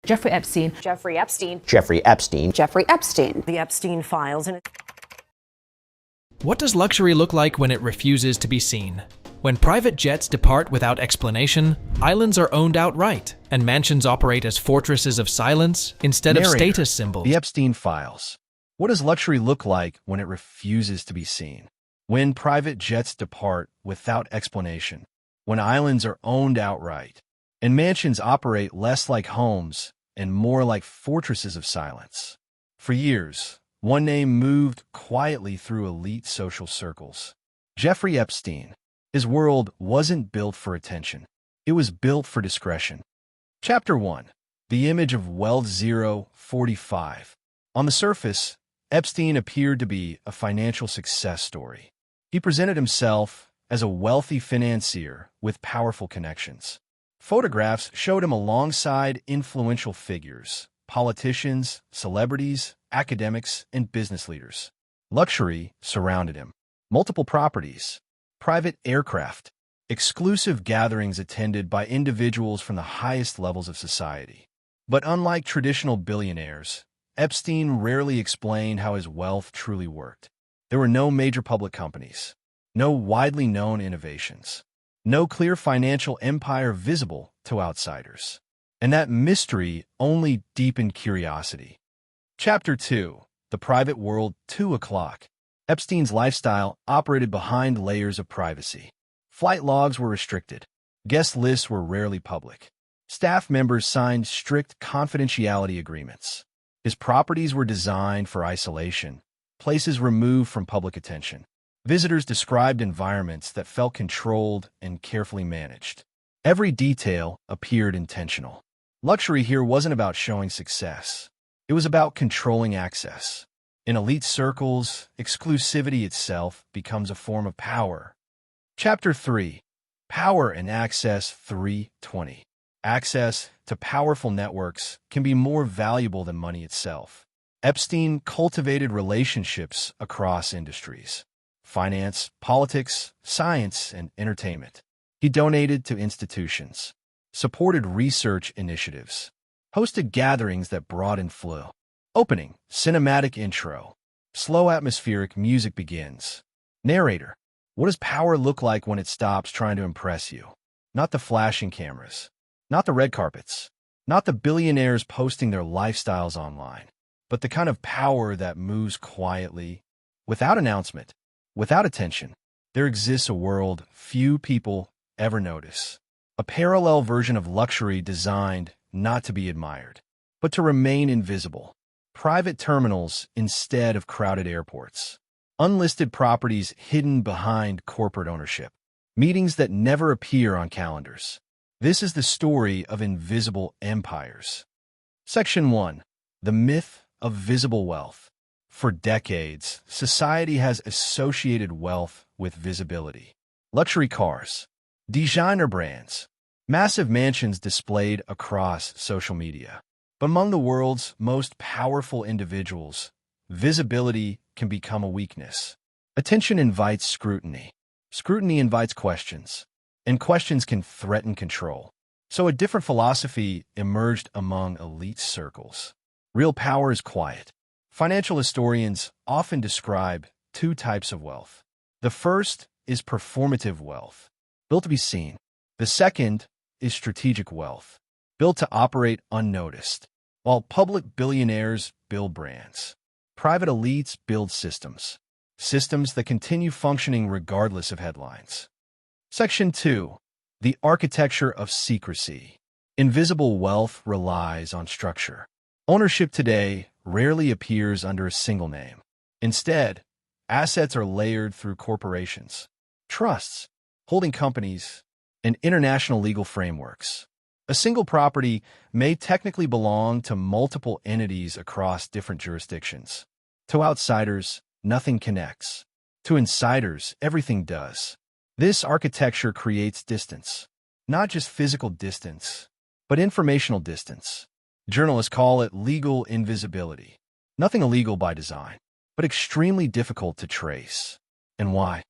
Jeffrey Epstein. Jeffrey Epstein. Jeffrey Epstein. Jeffrey Epstein. The Epstein files. What does luxury look like when it refuses to be seen? When private jets depart without explanation, islands are owned outright, and mansions operate as fortresses of silence instead of status symbols. The Epstein files. What does luxury look like when it refuses to be seen? When private jets depart without explanation, when islands are owned outright, and mansions operate less like homes and more like fortresses of silence. For years, one name moved quietly through elite social circles. Jeffrey Epstein. His world wasn't built for attention. It was built for discretion. Chapter 1. The image of Wealth 045. On the surface, Epstein appeared to be a financial success story. He presented himself as a wealthy financier with powerful connections. Photographs showed him alongside influential figures, politicians, celebrities, academics, and business leaders. Luxury surrounded him. Multiple properties, private aircraft, exclusive gatherings attended by individuals from the highest levels of society. But unlike traditional billionaires, Epstein rarely explained how his wealth truly worked. There were no major public companies, no widely known innovations, no clear financial empire visible to outsiders. And that mystery only deepened curiosity. Chapter 2. The Private World 2 o'clock. Epstein's lifestyle operated behind layers of privacy. Flight logs were restricted. Guest lists were rarely public. Staff members signed strict confidentiality agreements. His properties were designed for isolation, places removed from public attention. Visitors described environments that felt controlled and carefully managed. Every detail appeared intentional. Luxury here wasn't about showing success. It was about controlling access. In elite circles, exclusivity itself becomes a form of power. Chapter 3. Power and Access 320. Access to powerful networks can be more valuable than money itself. Epstein cultivated relationships across industries: finance, politics, science, and entertainment. He donated to institutions, supported research initiatives, hosted gatherings that brought in flow. Opening, cinematic intro. Slow atmospheric music begins. Narrator. What does power look like when it stops trying to impress you? Not the flashing cameras, not the red carpets, not the billionaires posting their lifestyles online, but the kind of power that moves quietly, without announcement, without attention. There exists a world few people ever notice. A parallel version of luxury designed not to be admired, but to remain invisible. Private terminals instead of crowded airports. Unlisted properties hidden behind corporate ownership. Meetings that never appear on calendars. This is the story of invisible empires. Section 1. The Myth of Visible Wealth. For decades, society has associated wealth with visibility. Luxury cars, designer brands, massive mansions displayed across social media. But among the world's most powerful individuals, visibility can become a weakness. Attention invites scrutiny. Scrutiny invites questions, and questions can threaten control. So a different philosophy emerged among elite circles. Real power is quiet. Financial historians often describe two types of wealth. The first is performative wealth, built to be seen. The second is strategic wealth, built to operate unnoticed. While public billionaires build brands, private elites build systems that continue functioning regardless of headlines. Section 2. The Architecture of Secrecy. Invisible wealth relies on structure. Ownership today rarely appears under a single name. Instead, assets are layered through corporations, trusts, holding companies, and international legal frameworks. A single property may technically belong to multiple entities across different jurisdictions. To outsiders, nothing connects. To insiders, everything does. This architecture creates distance. Not just physical distance, but informational distance. Journalists call it legal invisibility. Nothing illegal by design, but extremely difficult to trace. And why?